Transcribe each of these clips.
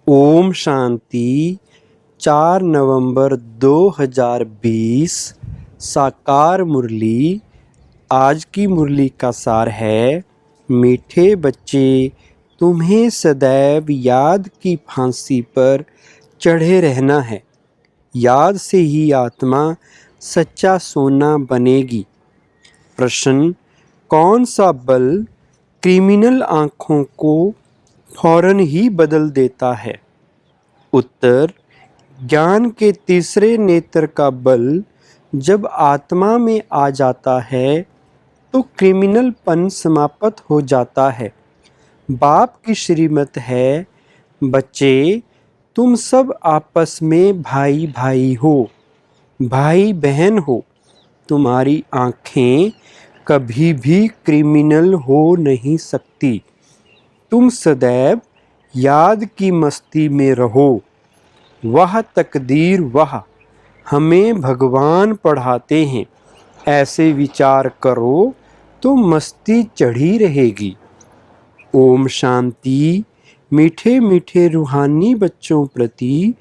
ओम शांति। 4 नवंबर 2020 साकार मुरली। आज की मुरली का सार है, मीठे बच्चे, तुम्हें सदैव याद की फांसी पर चढ़े रहना है। याद से ही आत्मा सच्चा सोना बनेगी। प्रश्न, कौन सा बल क्रिमिनल आँखों को फौरन ही बदल देता है? उत्तर, ज्ञान के तीसरे नेत्र का बल जब आत्मा में आ जाता है तो क्रिमिनलपन समाप्त हो जाता है। बाप की श्रीमत है, बच्चे, तुम सब आपस में भाई भाई हो, भाई बहन हो। तुम्हारी आँखें कभी भी क्रिमिनल हो नहीं सकती। तुम सदैव याद की मस्ती में रहो। वह तकदीर वह हमें भगवान पढ़ाते हैं, ऐसे विचार करो तो मस्ती चढ़ी रहेगी। ओम शांति। मीठे मीठे रूहानी बच्चों प्रति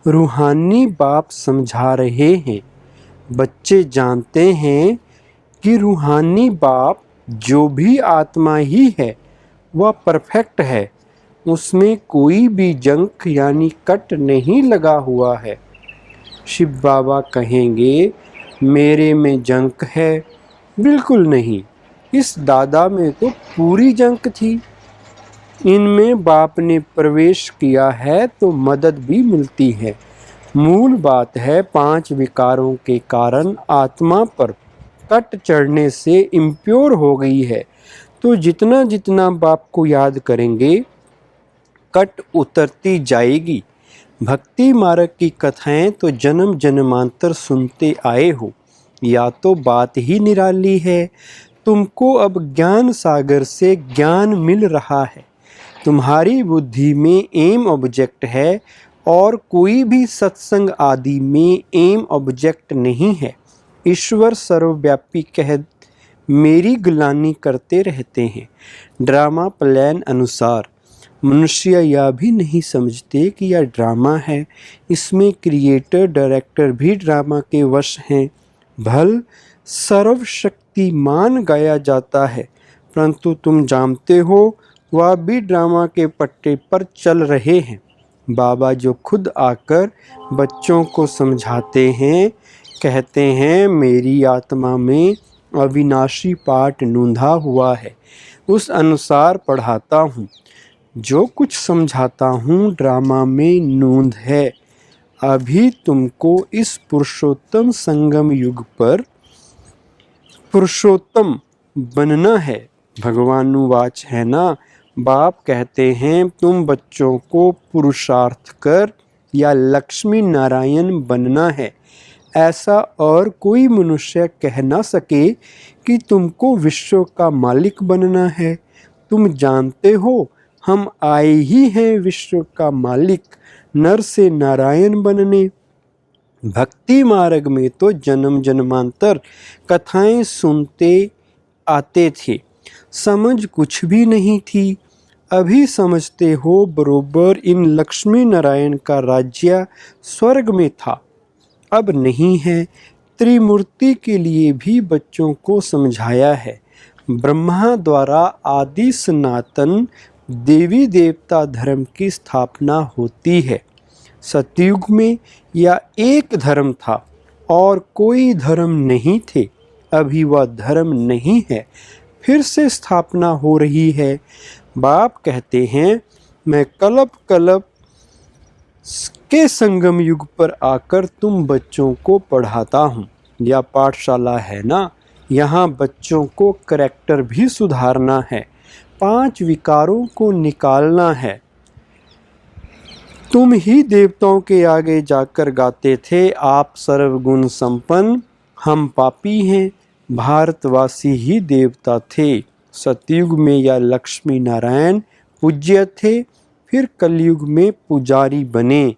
रूहानी बाप समझा रहे हैं। बच्चे जानते हैं कि रूहानी बाप जो भी आत्मा ही है वह परफेक्ट है, उसमें कोई भी जंक यानी कट नहीं लगा हुआ है। शिव बाबा कहेंगे, मेरे में जंक है? बिल्कुल नहीं, इस दादा में तो पूरी जंक थी। इनमें बाप ने प्रवेश किया है तो मदद भी मिलती है। मूल बात है, 5 विकारों के कारण आत्मा पर कट चढ़ने से इम्प्योर हो गई है। तो जितना जितना बाप को याद करेंगे कट उतरती जाएगी। भक्ति मार्ग की कथाएं तो जन्म जन्मांतर सुनते आए हो, या तो बात ही निराली है। तुमको अब ज्ञान सागर से ज्ञान मिल रहा है। तुम्हारी बुद्धि में एम ऑब्जेक्ट है और कोई भी सत्संग आदि में एम ऑब्जेक्ट नहीं है। ईश्वर सर्वव्यापी कह मेरी गुलामी करते रहते हैं। ड्रामा प्लान अनुसार मनुष्य यह भी नहीं समझते कि यह ड्रामा है। इसमें क्रिएटर डायरेक्टर भी ड्रामा के वश हैं। भल सर्वशक्तिमान गाया जाता है, परंतु तुम जानते हो वह भी ड्रामा के पट्टे पर चल रहे हैं। बाबा जो खुद आकर बच्चों को समझाते हैं, कहते हैं, मेरी आत्मा में अविनाशी पाठ नूंधा हुआ है, उस अनुसार पढ़ाता हूँ। जो कुछ समझाता हूँ ड्रामा में नूंद है। अभी तुमको इस पुरुषोत्तम संगम युग पर पुरुषोत्तम बनना है। भगवानुवाच है ना। बाप कहते हैं, तुम बच्चों को पुरुषार्थ कर या लक्ष्मी नारायण बनना है। ऐसा और कोई मनुष्य कह ना सके कि तुमको विश्व का मालिक बनना है। तुम जानते हो हम आए ही हैं विश्व का मालिक, नर से नारायण बनने। भक्ति मार्ग में तो जन्म जन्मांतर कथाएं सुनते आते थे, समझ कुछ भी नहीं थी। अभी समझते हो बरोबर इन लक्ष्मी नारायण का राज्य स्वर्ग में था, अब नहीं है। त्रिमूर्ति के लिए भी बच्चों को समझाया है। ब्रह्मा द्वारा आदि सनातन देवी देवता धर्म की स्थापना होती है। सतयुग में यह एक धर्म था और कोई धर्म नहीं थे। अभी वह धर्म नहीं है, फिर से स्थापना हो रही है। बाप कहते हैं, मैं कल्प कल्प के संगम युग पर आकर तुम बच्चों को पढ़ाता हूँ। यह पाठशाला है ना, यहाँ बच्चों को करैक्टर भी सुधारना है, 5 विकारों को निकालना है। तुम ही देवताओं के आगे जाकर गाते थे, आप सर्वगुण संपन्न, हम पापी हैं। भारतवासी ही देवता थे। सतयुग में या लक्ष्मी नारायण पूज्य थे, फिर कलयुग में पुजारी बने,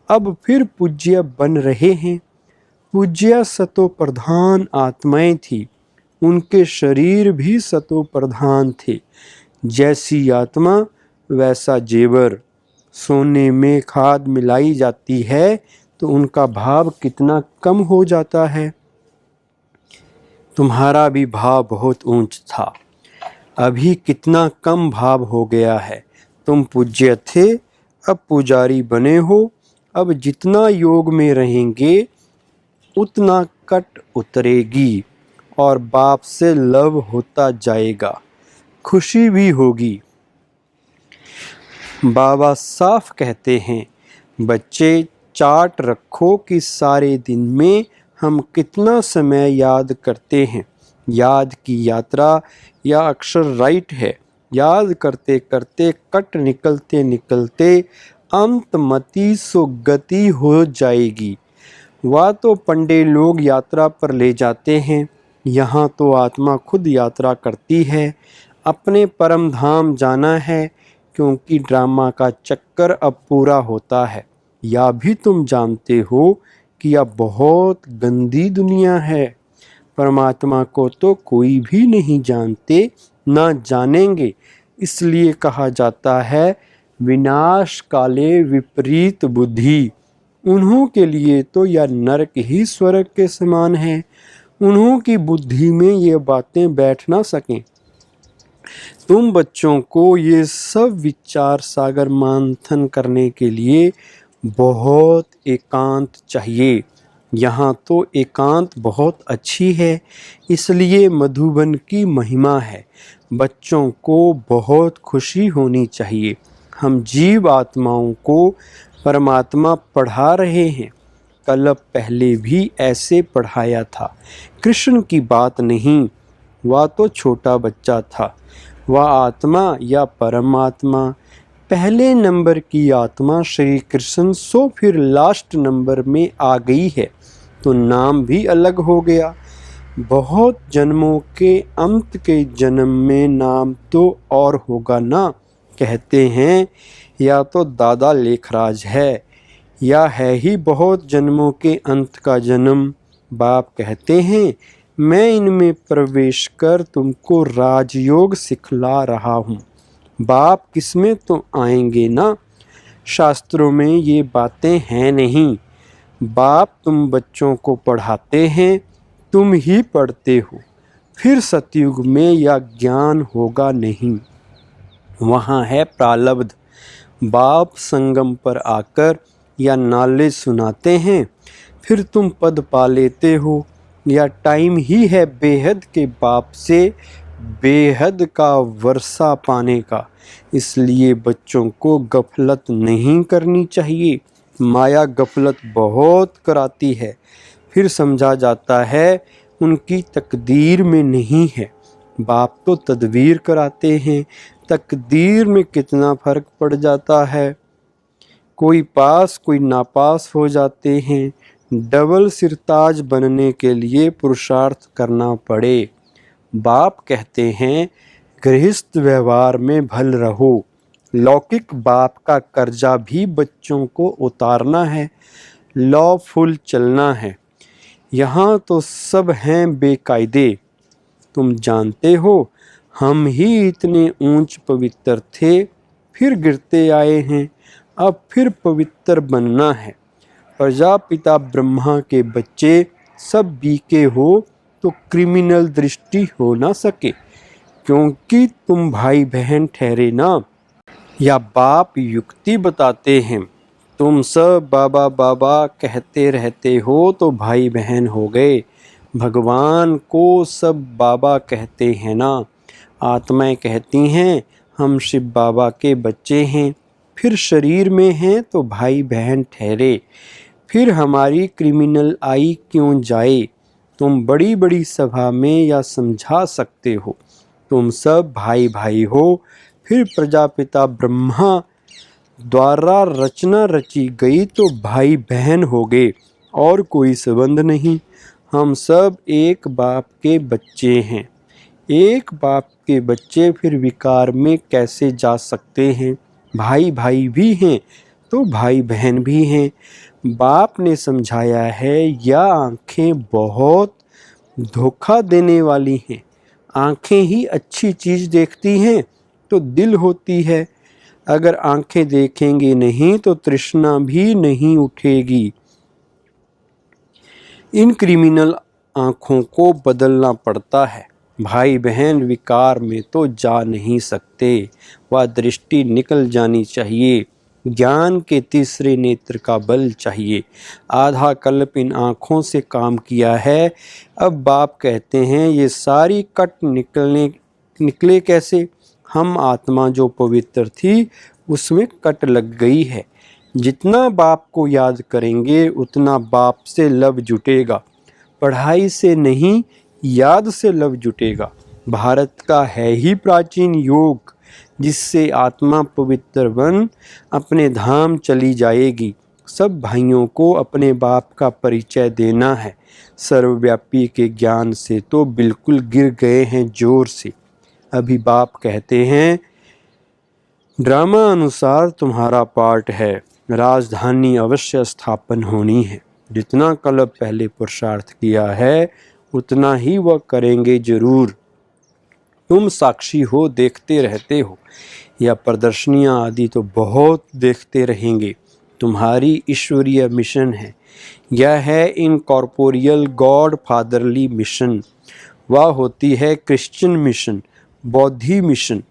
अब फिर पूज्य बन रहे हैं। पूज्य सतो प्रधान आत्माएं थी, उनके शरीर भी सतो प्रधान थे। जैसी आत्मा वैसा जेवर। सोने में खाद मिलाई जाती है तो उनका भाव कितना कम हो जाता है। तुम्हारा भी भाव बहुत ऊंच था, अभी कितना कम भाव हो गया है। तुम पूज्य थे, अब पुजारी बने हो। अब जितना योग में रहेंगे उतना कट उतरेगी और बाप से लव होता जाएगा, खुशी भी होगी। बाबा साफ कहते हैं, बच्चे चार्ट रखो कि सारे दिन में हम कितना समय याद करते हैं। याद की यात्रा या अक्षर राइट है। याद करते करते कट निकलते निकलते अंतमति सुगति हो जाएगी। वह तो पंडे लोग यात्रा पर ले जाते हैं, यहाँ तो आत्मा खुद यात्रा करती है। अपने परम धाम जाना है, क्योंकि ड्रामा का चक्कर अब पूरा होता है। या भी तुम जानते हो कि यह बहुत गंदी दुनिया है। परमात्मा को तो कोई भी नहीं जानते, ना जानेंगे। इसलिए कहा जाता है, विनाश काले विपरीत बुद्धि। उन्हों के लिए तो यह नरक ही स्वर्ग के समान है। उन्हों की बुद्धि में ये बातें बैठ ना सकें। तुम बच्चों को ये सब विचार सागर मंथन करने के लिए बहुत एकांत चाहिए। यहाँ तो एकांत बहुत अच्छी है, इसलिए मधुबन की महिमा है। बच्चों को बहुत खुशी होनी चाहिए। हम जीव आत्माओं को परमात्मा पढ़ा रहे हैं। कल पहले भी ऐसे पढ़ाया था। कृष्ण की बात नहीं, वह तो छोटा बच्चा था। वह आत्मा या परमात्मा पहले नंबर की आत्मा श्री कृष्ण, सो फिर लास्ट नंबर में आ गई है तो नाम भी अलग हो गया। बहुत जन्मों के अंत के जन्म में नाम तो और होगा ना। कहते हैं या तो दादा लेखराज है, या है ही बहुत जन्मों के अंत का जन्म। बाप कहते हैं, मैं इनमें प्रवेश कर तुमको राजयोग सिखला रहा हूँ। बाप किसमें तो आएंगे ना। शास्त्रों में ये बातें हैं नहीं। बाप तुम बच्चों को पढ़ाते हैं, तुम ही पढ़ते हो। फिर सतयुग में यह ज्ञान होगा नहीं, वहाँ है प्रालब्ध। बाप संगम पर आकर या नाले सुनाते हैं, फिर तुम पद पा लेते हो। या टाइम ही है बेहद के बाप से बेहद का वर्षा पाने का। इसलिए बच्चों को गफलत नहीं करनी चाहिए। माया गफलत बहुत कराती है, फिर समझा जाता है उनकी तकदीर में नहीं है। बाप तो तदबीर कराते हैं, तकदीर में कितना फ़र्क पड़ जाता है। कोई पास कोई नापास हो जाते हैं। डबल सिरताज बनने के लिए पुरुषार्थ करना पड़े। बाप कहते हैं, गृहस्थ व्यवहार में भल रहो। लौकिक बाप का कर्जा भी बच्चों को उतारना है, लॉफुल चलना है। यहाँ तो सब हैं बेकायदे। तुम जानते हो, हम ही इतने ऊंच पवित्र थे, फिर गिरते आए हैं। अब फिर पवित्र बनना है। प्रजापिता ब्रह्मा के बच्चे सब बीके हो तो क्रिमिनल दृष्टि हो ना सके, क्योंकि तुम भाई बहन ठहरे ना। या बाप युक्ति बताते हैं, तुम सब बाबा बाबा कहते रहते हो तो भाई बहन हो गए। भगवान को सब बाबा कहते हैं ना। आत्माएं कहती हैं, हम शिव बाबा के बच्चे हैं। फिर शरीर में हैं तो भाई बहन ठहरे। फिर हमारी क्रिमिनल आई क्यों जाए। तुम बड़ी बड़ी सभा में या समझा सकते हो, तुम सब भाई भाई हो। फिर प्रजापिता ब्रह्मा द्वारा रचना रची गई तो भाई बहन हो गए, और कोई संबंध नहीं। हम सब एक बाप के बच्चे हैं। एक बाप के बच्चे फिर विकार में कैसे जा सकते हैं। भाई भाई भी हैं तो भाई बहन भी हैं। बाप ने समझाया है, यह आँखें बहुत धोखा देने वाली हैं। आँखें ही अच्छी चीज़ देखती हैं तो दिल होती है। अगर आंखें देखेंगे नहीं तो तृष्णा भी नहीं उठेगी। इन क्रिमिनल आँखों को बदलना पड़ता है। भाई बहन विकार में तो जा नहीं सकते, वह दृष्टि निकल जानी चाहिए। ज्ञान के तीसरे नेत्र का बल चाहिए। आधा कल्प इन आँखों से काम किया है। अब बाप कहते हैं ये सारी कट निकले कैसे? हम आत्मा जो पवित्र थी उसमें कट लग गई है। जितना बाप को याद करेंगे उतना बाप से लव जुटेगा। पढ़ाई से नहीं, याद से लव जुटेगा। भारत का है ही प्राचीन योग, जिससे आत्मा पवित्र बन अपने धाम चली जाएगी। सब भाइयों को अपने बाप का परिचय देना है। सर्वव्यापी के ज्ञान से तो बिल्कुल गिर गए हैं जोर से। अभी बाप कहते हैं ड्रामा अनुसार तुम्हारा पार्ट है, राजधानी अवश्य स्थापन होनी है। जितना कल्प पहले पुरुषार्थ किया है उतना ही वह करेंगे जरूर। तुम साक्षी हो, देखते रहते हो। यह प्रदर्शनियाँ आदि तो बहुत देखते रहेंगे। तुम्हारी ईश्वरीय मिशन है। यह है इनकॉर्पोरियल गॉड फादरली मिशन। वह होती है क्रिश्चियन मिशन, बौद्धि मिशन।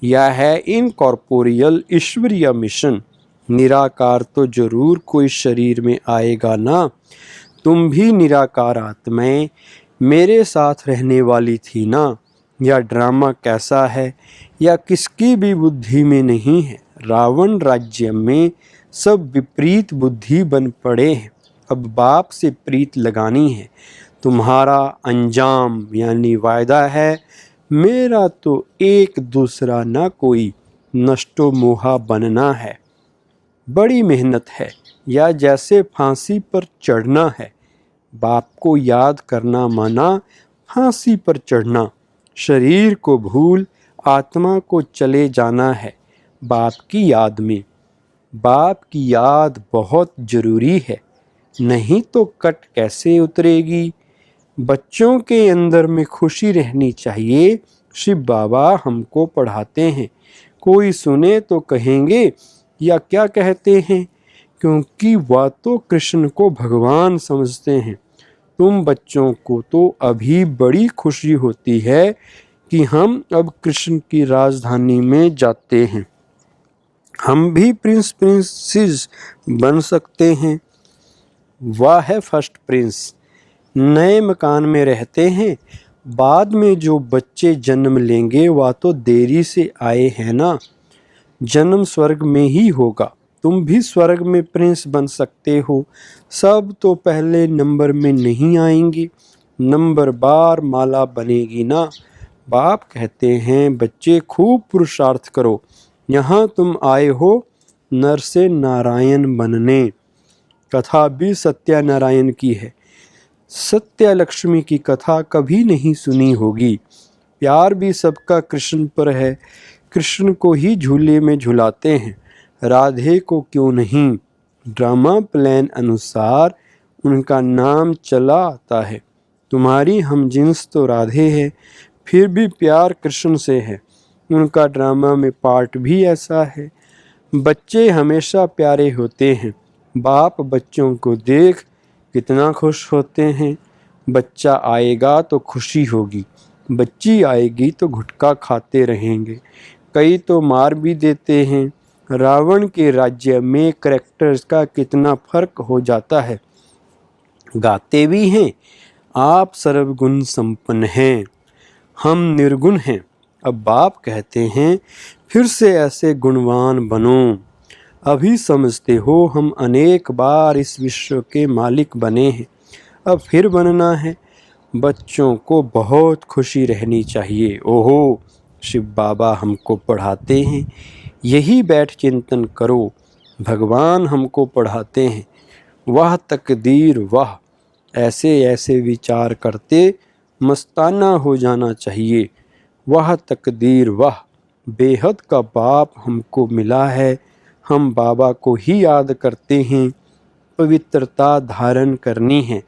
यह है इनकॉर्पोरियल ईश्वरीय मिशन। निराकार तो जरूर कोई शरीर में आएगा ना। तुम भी निराकार आत्माएं मेरे साथ रहने वाली थी ना। यह ड्रामा कैसा है, या किसकी भी बुद्धि में नहीं है। रावण राज्य में सब विपरीत बुद्धि बन पड़े हैं। अब बाप से प्रीत लगानी है। तुम्हारा अंजाम यानी वायदा है, मेरा तो एक दूसरा ना कोई, नष्टो मोहा बनना है। बड़ी मेहनत है, या जैसे फांसी पर चढ़ना है। बाप को याद करना माना फांसी पर चढ़ना। शरीर को भूल आत्मा को चले जाना है बाप की याद में। बाप की याद बहुत जरूरी है, नहीं तो कट कैसे उतरेगी। बच्चों के अंदर में खुशी रहनी चाहिए। शिव बाबा हमको पढ़ाते हैं। कोई सुने तो कहेंगे या क्या कहते हैं, क्योंकि वह तो कृष्ण को भगवान समझते हैं। तुम बच्चों को तो अभी बड़ी खुशी होती है कि हम अब कृष्ण की राजधानी में जाते हैं। हम भी प्रिंस प्रिंसेस बन सकते हैं। वह है फर्स्ट प्रिंस। नए मकान में रहते हैं। बाद में जो बच्चे जन्म लेंगे वह तो देरी से आए हैं ना। जन्म स्वर्ग में ही होगा। तुम भी स्वर्ग में प्रिंस बन सकते हो। सब तो पहले नंबर में नहीं आएंगे, नंबर बार माला बनेगी ना। बाप कहते हैं बच्चे खूब पुरुषार्थ करो। यहाँ तुम आए हो नर से नारायण बनने। कथा भी सत्यनारायण की है। सत्य लक्ष्मी की कथा कभी नहीं सुनी होगी। प्यार भी सबका कृष्ण पर है। कृष्ण को ही झूले में झुलाते हैं, राधे को क्यों नहीं। ड्रामा प्लान अनुसार उनका नाम चला आता है। तुम्हारी हमजिन्स तो राधे है, फिर भी प्यार कृष्ण से है। उनका ड्रामा में पार्ट भी ऐसा है। बच्चे हमेशा प्यारे होते हैं। बाप बच्चों को देख कितना खुश होते हैं। बच्चा आएगा तो खुशी होगी, बच्ची आएगी तो गुटखा खाते रहेंगे। कई तो मार भी देते हैं। रावण के राज्य में कैरेक्टर्स का कितना फर्क हो जाता है। गाते भी हैं आप सर्वगुण संपन्न हैं, हम निर्गुण हैं। अब बाप कहते हैं फिर से ऐसे गुणवान बनो। अभी समझते हो हम अनेक बार इस विश्व के मालिक बने हैं, अब फिर बनना है। बच्चों को बहुत खुशी रहनी चाहिए। ओहो, शिव बाबा हमको पढ़ाते हैं, यही बैठ चिंतन करो। भगवान हमको पढ़ाते हैं, वह तकदीर वह। ऐसे ऐसे विचार करते मस्ताना हो जाना चाहिए। वह तकदीर वह। बेहद का बाप हमको मिला है, हम बाबा को ही याद करते हैं। पवित्रता धारण करनी है,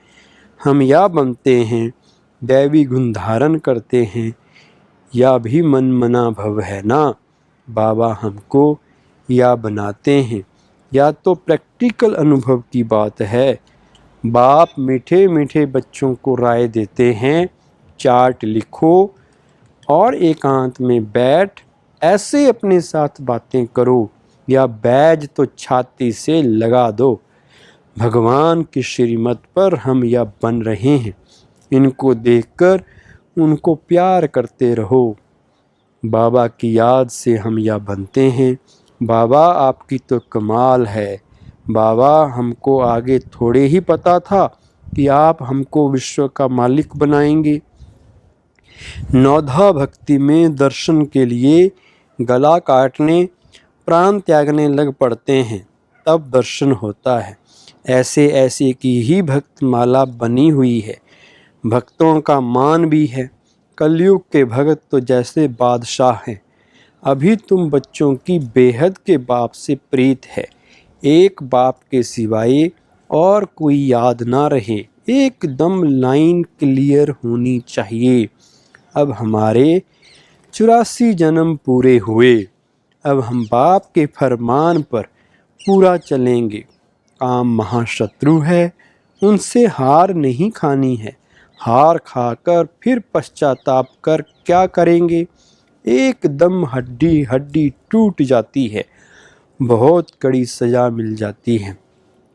हम या बनते हैं, दैवी गुण धारण करते हैं, या भी मन मना भव है ना। बाबा हमको या बनाते हैं, या तो प्रैक्टिकल अनुभव की बात है। बाप मीठे मीठे बच्चों को राय देते हैं, चार्ट लिखो और एकांत में बैठ ऐसे अपने साथ बातें करो, या बैज तो छाती से लगा दो। भगवान की श्रीमत पर हम यह बन रहे हैं, इनको देखकर उनको प्यार करते रहो। बाबा की याद से हम यह बनते हैं। बाबा आपकी तो कमाल है। बाबा हमको आगे थोड़े ही पता था कि आप हमको विश्व का मालिक बनाएंगे। नौधा भक्ति में दर्शन के लिए गला काटने, प्राण त्यागने लग पड़ते हैं, तब दर्शन होता है। ऐसे ऐसे की ही भक्त माला बनी हुई है, भक्तों का मान भी है। कलयुग के भगत तो जैसे बादशाह हैं। अभी तुम बच्चों की बेहद के बाप से प्रीत है। एक बाप के सिवाय और कोई याद ना रहे, एकदम लाइन क्लियर होनी चाहिए। अब हमारे 84 जन्म पूरे हुए, अब हम बाप के फरमान पर पूरा चलेंगे। काम महाशत्रु है, उनसे हार नहीं खानी है। हार खाकर फिर पश्चाताप कर क्या करेंगे? एकदम हड्डी हड्डी टूट जाती है, बहुत कड़ी सजा मिल जाती है।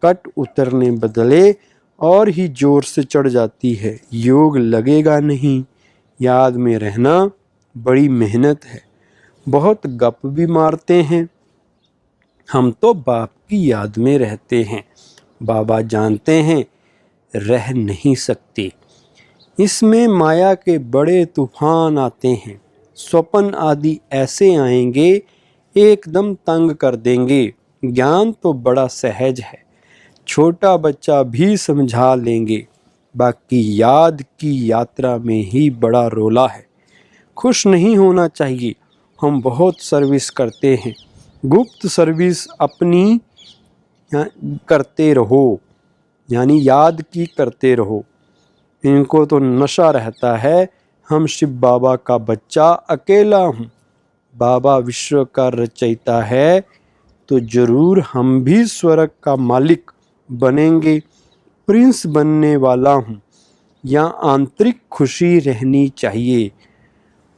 कट उतरने बदले और ही जोर से चढ़ जाती है, योग लगेगा नहीं। याद में रहना बड़ी मेहनत है, बहुत गप भी मारते हैं। हम तो बाप की याद में रहते हैं, बाबा जानते हैं रह नहीं सकते। इसमें माया के बड़े तूफान आते हैं, स्वप्न आदि ऐसे आएंगे एकदम तंग कर देंगे। ज्ञान तो बड़ा सहज है, छोटा बच्चा भी समझा लेंगे। बाकी याद की यात्रा में ही बड़ा रोला है। खुश नहीं होना चाहिए, हम बहुत सर्विस करते हैं। गुप्त सर्विस अपनी करते रहो, यानी याद की करते रहो। इनको तो नशा रहता है, हम शिव बाबा का बच्चा अकेला हूँ। बाबा विश्व का रचयिता है, तो जरूर हम भी स्वर्ग का मालिक बनेंगे। प्रिंस बनने वाला हूँ, या आंतरिक खुशी रहनी चाहिए।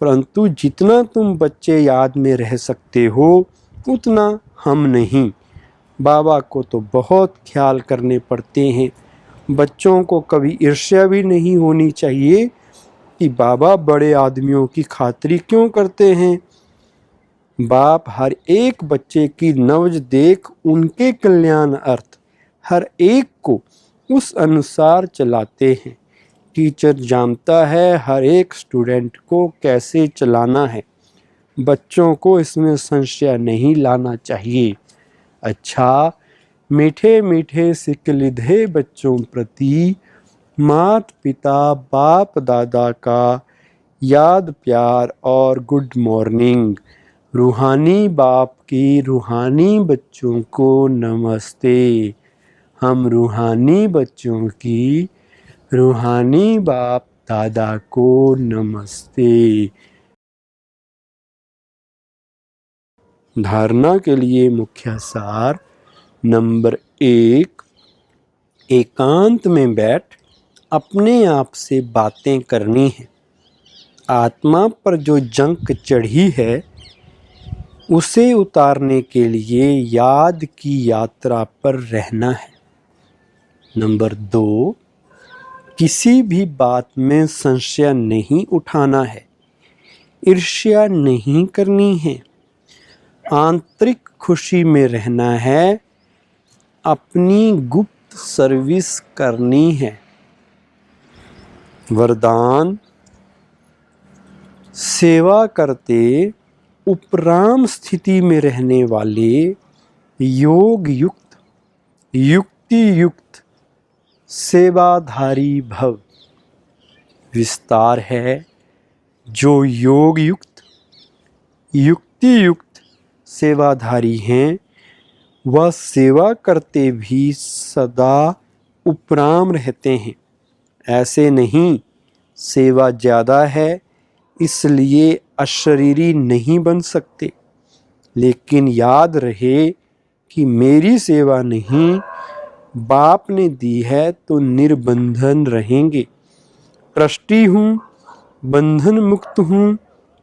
परंतु जितना तुम बच्चे याद में रह सकते हो, उतना हम नहीं। बाबा को तो बहुत ख्याल करने पड़ते हैं। बच्चों को कभी ईर्ष्या भी नहीं होनी चाहिए कि बाबा बड़े आदमियों की खातिरी क्यों करते हैं। बाप हर एक बच्चे की नब्ज देख उनके कल्याण अर्थ हर एक को उस अनुसार चलाते हैं। टीचर जानता है हर एक स्टूडेंट को कैसे चलाना है। बच्चों को इसमें संशय नहीं लाना चाहिए। अच्छा, मीठे मीठे सिकलिधे बच्चों प्रति माता पिता बाप दादा का याद प्यार और गुड मॉर्निंग। रूहानी बाप की रूहानी बच्चों को नमस्ते। हम रूहानी बच्चों की रूहानी बाप दादा को नमस्ते। धारणा के लिए मुख्य सार नंबर 1, एकांत में बैठ अपने आप से बातें करनी है। आत्मा पर जो जंक चढ़ी है उसे उतारने के लिए याद की यात्रा पर रहना है। नंबर 2, किसी भी बात में संशय नहीं उठाना है, ईर्ष्या नहीं करनी है, आंतरिक खुशी में रहना है, अपनी गुप्त सर्विस करनी है। वरदान, सेवा करते उपराम स्थिति में रहने वाले योग युक्त युक्ति युक्त सेवाधारी भव। विस्तार है, जो योग युक्त युक्ति युक्त सेवाधारी हैं वह सेवा करते भी सदा उपराम रहते हैं। ऐसे नहीं सेवा ज़्यादा है इसलिए अशरीरी नहीं बन सकते, लेकिन याद रहे कि मेरी सेवा नहीं, बाप ने दी है तो निर्बंधन रहेंगे। ट्रस्टी हूँ, बंधन मुक्त हूँ,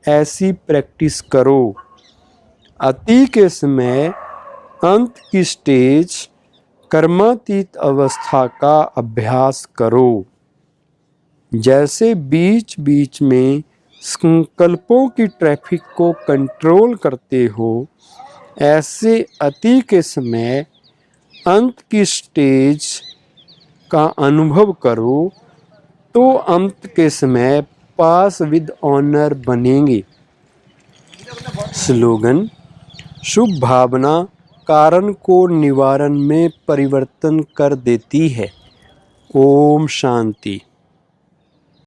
ऐसी प्रैक्टिस करो। अति के समय अंत की स्टेज कर्मातीत अवस्था का अभ्यास करो। जैसे बीच बीच में संकल्पों की ट्रैफिक को कंट्रोल करते हो, ऐसे अति के समय अंत की स्टेज का अनुभव करो, तो अंत के समय पास विद ऑनर बनेंगे। स्लोगन: शुभ भावना कारण को निवारण में परिवर्तन कर देती है। ओम शांति।